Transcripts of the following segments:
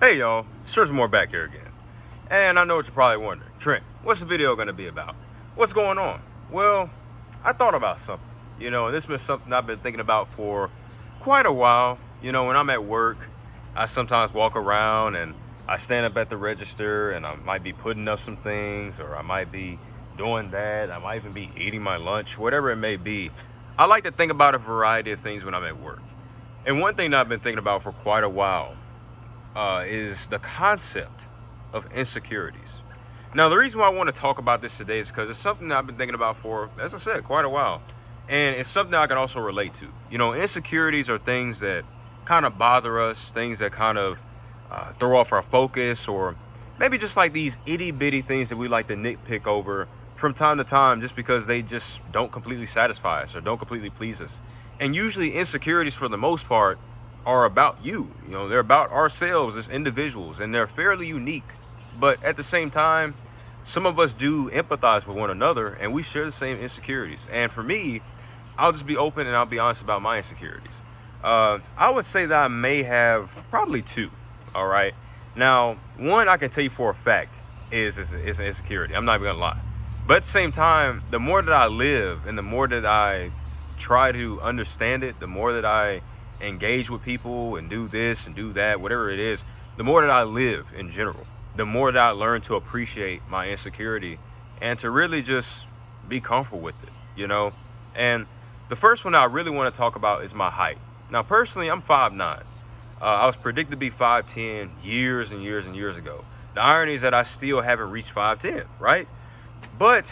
Hey y'all, Trenton Moore back here again. And I know what you're probably wondering, Trent, what's the video going to be about? What's going on? Well, I thought about something, and this has been something I've been thinking about for quite a while. When I'm at work, I sometimes walk around and I stand up at the register and I might be putting up some things, or I might be doing that. I might even be eating my lunch, whatever it may be. I like to think about a variety of things when I'm at work. And one thing that I've been thinking about for quite a while is the concept of insecurities. Now, the reason why I want to talk about this today is because it's something that I've been thinking about for, as I said, quite a while. And it's something that I can also relate to. Insecurities are things that kind of bother us, things that kind of throw off our focus, or maybe just like these itty bitty things that we like to nitpick over from time to time just because they just don't completely satisfy us or don't completely please us. And usually insecurities, for the most part, are about you. They're about ourselves as individuals, and they're fairly unique. But at the same time, some of us do empathize with one another, and we share the same insecurities. And for me, I'll just be open and I'll be honest about my insecurities. I would say that I may have probably two. All right. Now, one I can tell you for a fact is an insecurity. I'm not even gonna lie. But at the same time, the more that I live and the more that I try to understand it, the more that I engage with people and do this and do that, whatever it is, the more that I live in general, the more that I learn to appreciate my insecurity and to really just be comfortable with it, And the first one I really want to talk about is my height. Now, personally, I'm 5'9". I was predicted to be 5'10" years and years and years ago. The irony is that I still haven't reached 5'10", right? But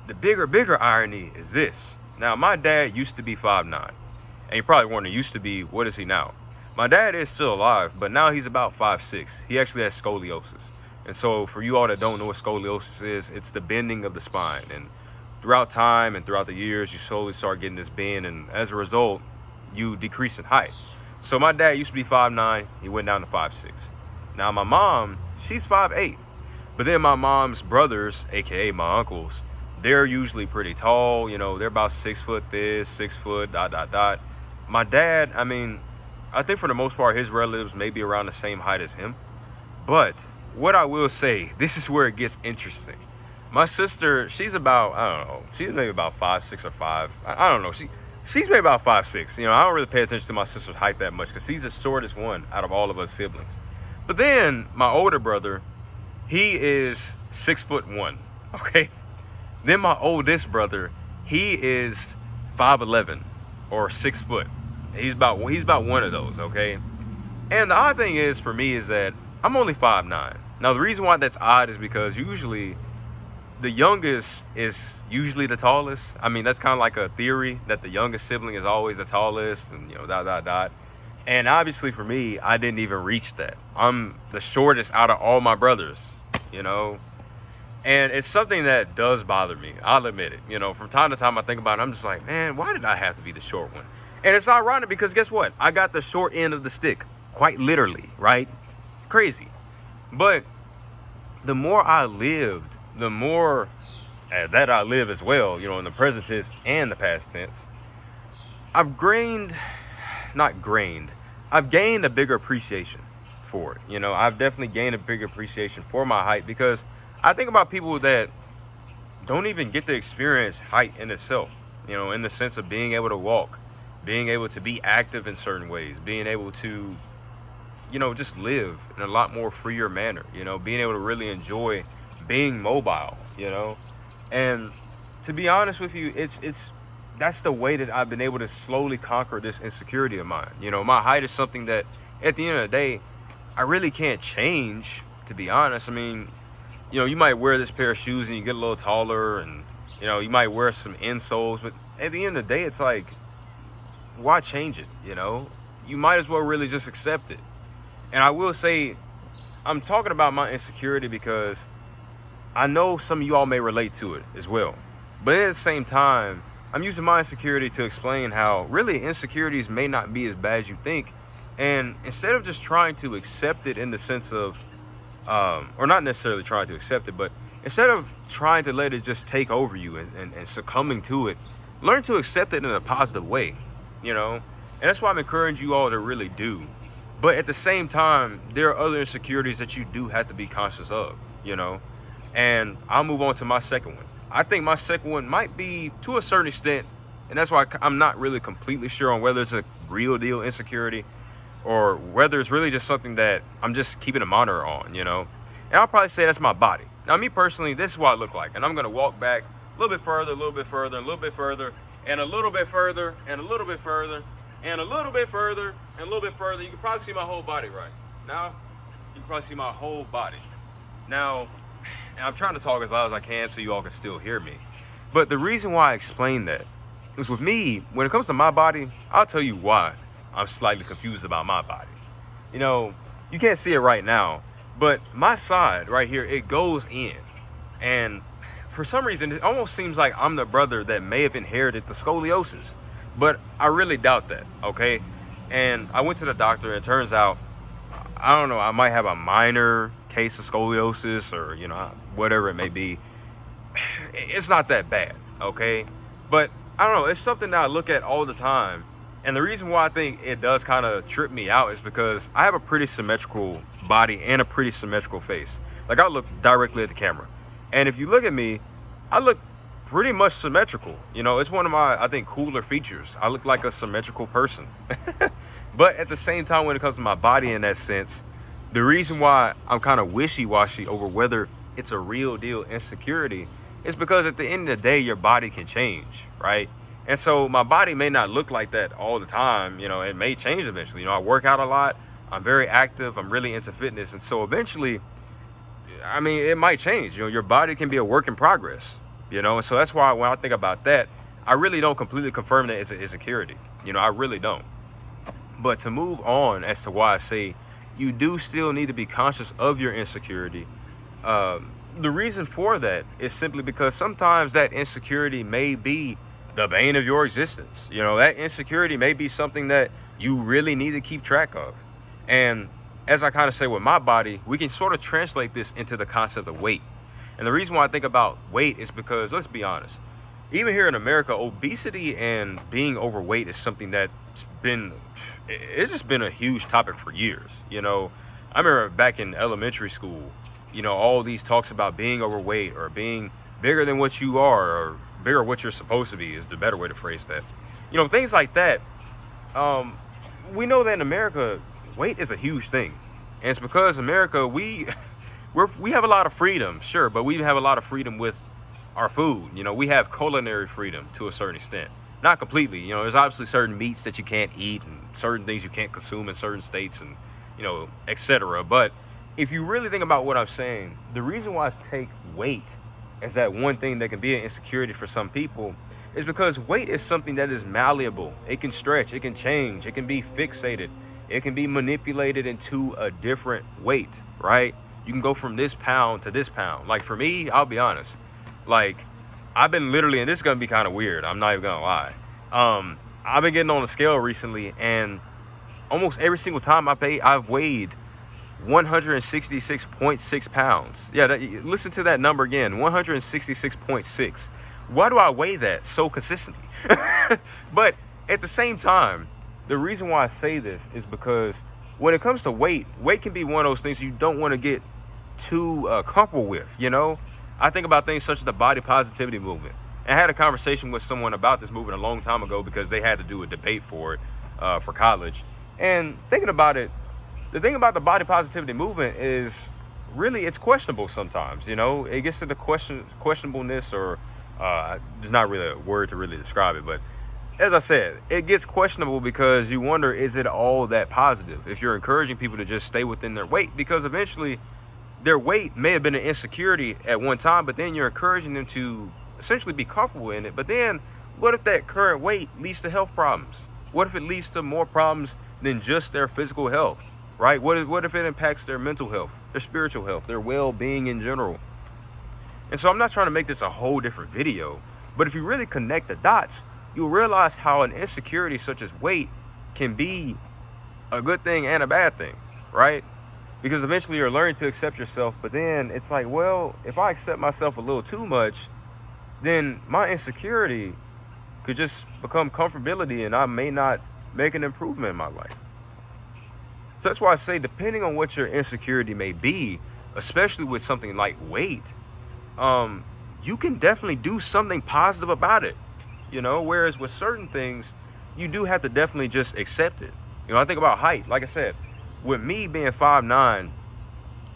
the bigger irony is this. Now, my dad used to be 5'9". And you probably wondering, used to be, what is he now? My dad is still alive, but now he's about 5'6". He actually has scoliosis. And so for you all that don't know what scoliosis is, it's the bending of the spine. And throughout time and throughout the years, you slowly start getting this bend. And as a result, you decrease in height. So my dad used to be 5'9". He went down to 5'6". Now my mom, she's 5'8". But then my mom's brothers, aka my uncles, they're usually pretty tall. They're about 6 foot this, 6 foot, ... My dad, I think for the most part, his relatives may be around the same height as him. But what I will say, this is where it gets interesting. My sister, she's about, I don't know, she's maybe about 5'6" or 5. I don't know. She's maybe about 5'6". I don't really pay attention to my sister's height that much because he's the shortest one out of all of us siblings. But then my older brother, he is 6'1", okay? Then my oldest brother, he is 5'11", or 6 foot. He's about one of those, okay? And the odd thing is for me is that I'm only 5'9". Now the reason why that's odd is because usually the youngest is usually the tallest. That's kind of like a theory that the youngest sibling is always the tallest, and And obviously for me, I didn't even reach that. I'm the shortest out of all my brothers, And it's something that does bother me. I'll admit it. From time to time I think about it. I'm just like, man, why did I have to be the short one? And it's ironic because guess what? I got the short end of the stick, quite literally, right? It's crazy. But the more I lived, the more that I live as well, in the present tense and the past tense, I've gained a bigger appreciation for it. I've definitely gained a bigger appreciation for my height because I think about people that don't even get to experience height in itself, in the sense of being able to walk, being able to be active in certain ways, being able to, just live in a lot more freer manner, being able to really enjoy being mobile, And to be honest with you, that's the way that I've been able to slowly conquer this insecurity of mine. My height is something that at the end of the day, I really can't change, to be honest. You might wear this pair of shoes and you get a little taller, and, you might wear some insoles, but at the end of the day, it's like, why change it? You might as well really just accept it. And I will say, I'm talking about my insecurity because I know some of you all may relate to it as well. But at the same time, I'm using my insecurity to explain how really insecurities may not be as bad as you think. And instead of just trying to accept it in the sense of, or not necessarily trying to accept it, but instead of trying to let it just take over you and succumbing to it, learn to accept it in a positive way, And that's why I'm encouraging you all to really do But at the same time, there are other insecurities that you do have to be conscious of, you know? And I'll move on to my second one. I think my second one might be, to a certain extent, and that's why I'm not really completely sure on whether it's a real deal insecurity or whether it's really just something that I'm just keeping a monitor on, you know? And I'll probably say that's my body. Now, me personally, this is what I look like. And I'm going to walk back a little bit further, a little bit further, a little bit further, and a little bit further, and a little bit further, and a little bit further, and a little bit further. You can probably see my whole body right now. You can probably see my whole body. Now, and I'm trying to talk as loud as I can so you all can still hear me. But the reason why I explain that is, with me, when it comes to my body, I'll tell you why I'm slightly confused about my body. You know, you can't see it right now, but my side right here, it goes in. And for some reason, it almost seems like I'm the brother that may have inherited the scoliosis. But I really doubt that, okay? And I went to the doctor, and it turns out, I don't know, I might have a minor case of scoliosis, or, you know, whatever it may be. It's not that bad, okay? But I don't know, it's something that I look at all the time. And the reason why I think it does kind of trip me out is because I have a pretty symmetrical body and a pretty symmetrical face. Like, I look directly at the camera. And if you look at me, I look pretty much symmetrical. You know, it's one of my, I think, cooler features. I look like a symmetrical person. But at the same time, when it comes to my body in that sense, the reason why I'm kind of wishy-washy over whether it's a real deal insecurity is because at the end of the day, your body can change, right? And so my body may not look like that all the time. You know, it may change eventually. You know, I work out a lot. I'm very active. I'm really into fitness. And so eventually, I mean, it might change. You know, your body can be a work in progress, you know? And so that's why when I think about that, I really don't completely confirm that it's an insecurity. You know, I really don't. But to move on as to why I say you do still need to be conscious of your insecurity, the reason for that is simply because sometimes that insecurity may be the bane of your existence. You know, that insecurity may be something that you really need to keep track of. And as I kind of say with my body, we can sort of translate this into the concept of weight. And the reason why I think about weight is because, let's be honest, even here in America, obesity and being overweight is something that's it's just been a huge topic for years. You know, I remember back in elementary school, you know, all these talks about being overweight or being bigger than what you are, or bigger than what you're supposed to be is the better way to phrase that. You know, things like that. We know that in America, weight is a huge thing. And it's because America, we have a lot of freedom, sure, but we have a lot of freedom with our food. You know, we have culinary freedom to a certain extent. Not completely. You know, there's obviously certain meats that you can't eat and certain things you can't consume in certain states and, you know, etc. But if you really think about what I'm saying, the reason why I take weight as that one thing that can be an insecurity for some people is because weight is something that is malleable. It can stretch, it can change, it can be fixated, it can be manipulated into a different weight, right? You can go from this pound to this pound. Like for me, I'll be honest, like I've been literally, and this is gonna be kind of weird, I'm not even gonna lie. I've been getting on the scale recently, and almost every single time I've weighed 166.6 pounds. Yeah, listen to that number again, 166.6. Why do I weigh that so consistently? But at the same time, the reason why I say this is because when it comes to weight can be one of those things you don't want to get too comfortable with, you know? I think about things such as the body positivity movement. And I had a conversation with someone about this movement a long time ago because they had to do a debate for it for college. And thinking about it, the thing about the body positivity movement is really it's questionable sometimes, you know? It gets to the questionableness, or there's not really a word to really describe it, but as I said, it gets questionable because you wonder, is it all that positive if you're encouraging people to just stay within their weight? Because eventually their weight may have been an insecurity at one time, but then you're encouraging them to essentially be comfortable in it. But then what if that current weight leads to health problems? What if it leads to more problems than just their physical health, right? What if it impacts their mental health, their spiritual health, their well-being in general? And so I'm not trying to make this a whole different video, but if you really connect the dots, you'll realize how an insecurity such as weight can be a good thing and a bad thing, right? Because eventually you're learning to accept yourself, but then it's like, well, if I accept myself a little too much, then my insecurity could just become comfortability and I may not make an improvement in my life. So that's why I say, depending on what your insecurity may be, especially with something like weight, you can definitely do something positive about it. Whereas with certain things, you do have to definitely just accept it. I think about height. Like I said, with me being 5'9",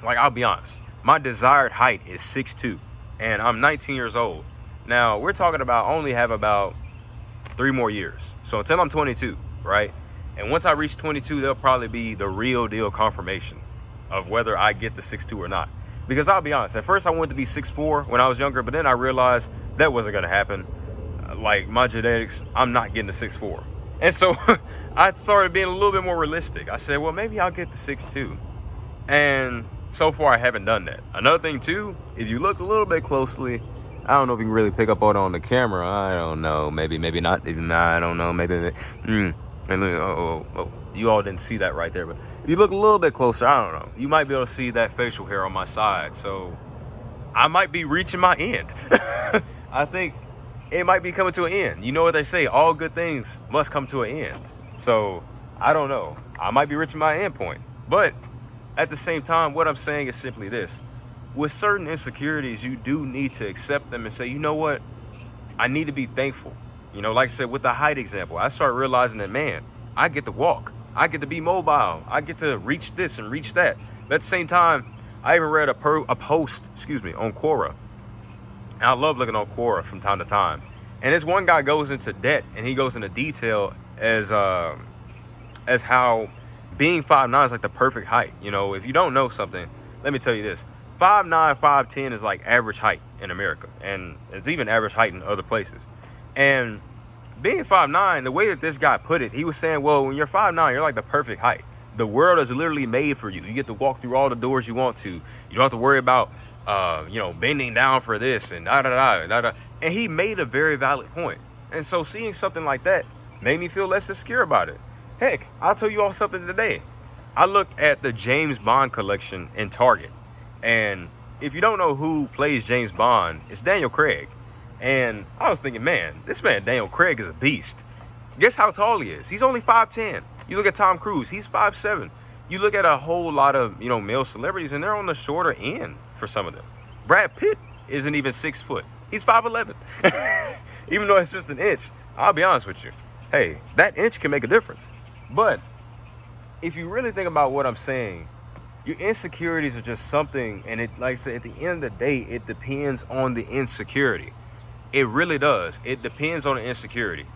like, I'll be honest, my desired height is 6'2", and I'm 19 years old. Now, we're talking about only have about 3 more years. So until I'm 22, right? And once I reach 22, there'll probably be the real deal confirmation of whether I get the 6'2" or not. Because I'll be honest, at first I wanted to be 6'4" when I was younger, but then I realized that wasn't going to happen. Like, my genetics, I'm not getting the 6'4". And so I started being a little bit more realistic. I said, well, maybe I'll get the 6'2". And so far, I haven't done that. Another thing, too, if you look a little bit closely, I don't know if you can really pick up on the camera. I don't know. Maybe not. I don't know. Maybe. You all didn't see that right there. But if you look a little bit closer, I don't know. You might be able to see that facial hair on my side. So I might be reaching my end. I think it might be coming to an end. You know what they say? All good things must come to an end. So I don't know. I might be reaching my end point. But at the same time, what I'm saying is simply this. With certain insecurities, you do need to accept them and say, you know what? I need to be thankful. Like I said, with the height example, I started realizing that, man, I get to walk. I get to be mobile. I get to reach this and reach that. But at the same time, I even read a post, on Quora. And I love looking on Quora from time to time. And this one guy goes into debt, and he goes into detail as how being 5'9" is like the perfect height. If you don't know something, let me tell you this. 5'9", 5'10" is like average height in America, and it's even average height in other places. And being 5'9", the way that this guy put it, he was saying, well, when you're 5'9", you're like the perfect height. The world is literally made for you. You get to walk through all the doors you want to. You don't have to worry about, bending down for this and da-da-da. And he made a very valid point. And so seeing something like that made me feel less insecure about it. Heck, I'll tell you all something today. I looked at the James Bond collection in Target. And if you don't know who plays James Bond, it's Daniel Craig. And I was thinking, man, this man Daniel Craig is a beast. Guess how tall he is? He's only 5'10". You look at Tom Cruise, he's 5'7". You look at a whole lot of, male celebrities, and they're on the shorter end for some of them. Brad Pitt isn't even 6 foot. He's 5'11". Even though it's just an inch, I'll be honest with you. Hey, that inch can make a difference. But if you really think about what I'm saying, your insecurities are just something, and it, like I said, at the end of the day, it depends on the insecurity. It really does. It depends on the insecurity.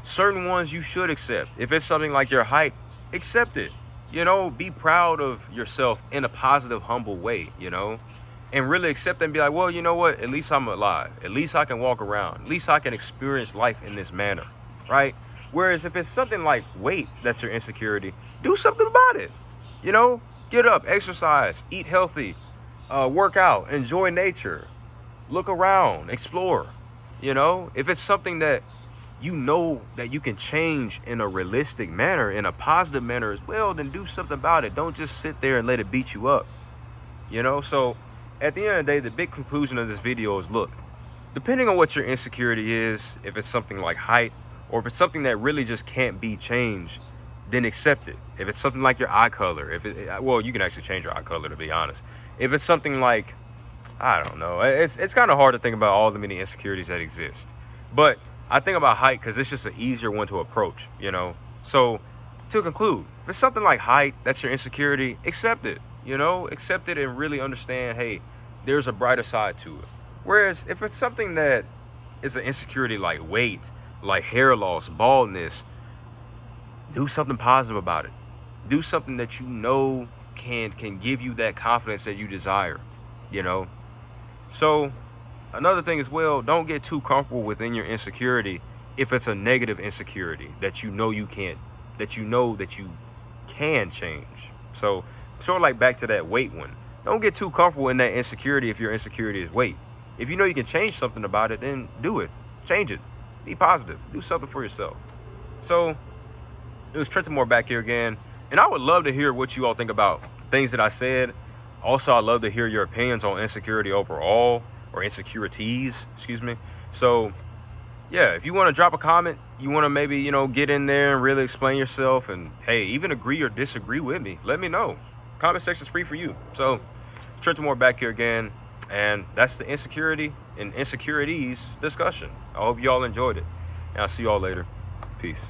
Certain ones you should accept. If it's something like your height, accept it. Be proud of yourself in a positive, humble way, and really accept it and be like, well, you know what? At least I'm alive. At least I can walk around. At least I can experience life in this manner, right? Whereas if it's something like weight that's your insecurity, do something about it. Get up, exercise, eat healthy, work out, enjoy nature, look around, explore. If it's something that that you can change in a realistic manner, in a positive manner as well, then do something about it. Don't just sit there and let it beat you up. So at the end of the day, the big conclusion of this video is, look, depending on what your insecurity is, if it's something like height, or if it's something that really just can't be changed, then accept it. If it's something like your eye color, you can actually change your eye color, to be honest. If it's something like, I don't know, it's kind of hard to think about all the many insecurities that exist. But I think about height because it's just an easier one to approach, So to conclude, if it's something like height, that's your insecurity, accept it, accept it and really understand, hey, there's a brighter side to it. Whereas if it's something that is an insecurity like weight, like hair loss, baldness, do something positive about it. Do something that can give you that confidence that you desire, So another thing as well, don't get too comfortable within your insecurity if it's a negative insecurity that you can't, that you can change. So sort of like back to that weight one. Don't get too comfortable in that insecurity if your insecurity is weight. If you know you can change something about it, then do it. Change it. Be positive. Do something for yourself. So it was Trenton Moore back here again. And I would love to hear what you all think about things that I said. Also, I'd love to hear your opinions on insecurity overall, or insecurities, excuse me. So yeah, if you want to drop a comment, you want to maybe, get in there and really explain yourself and, hey, even agree or disagree with me, let me know. Comment section is free for you. So, Trenton Moore back here again, and that's the insecurity and insecurities discussion. I hope you all enjoyed it, and I'll see you all later. Peace.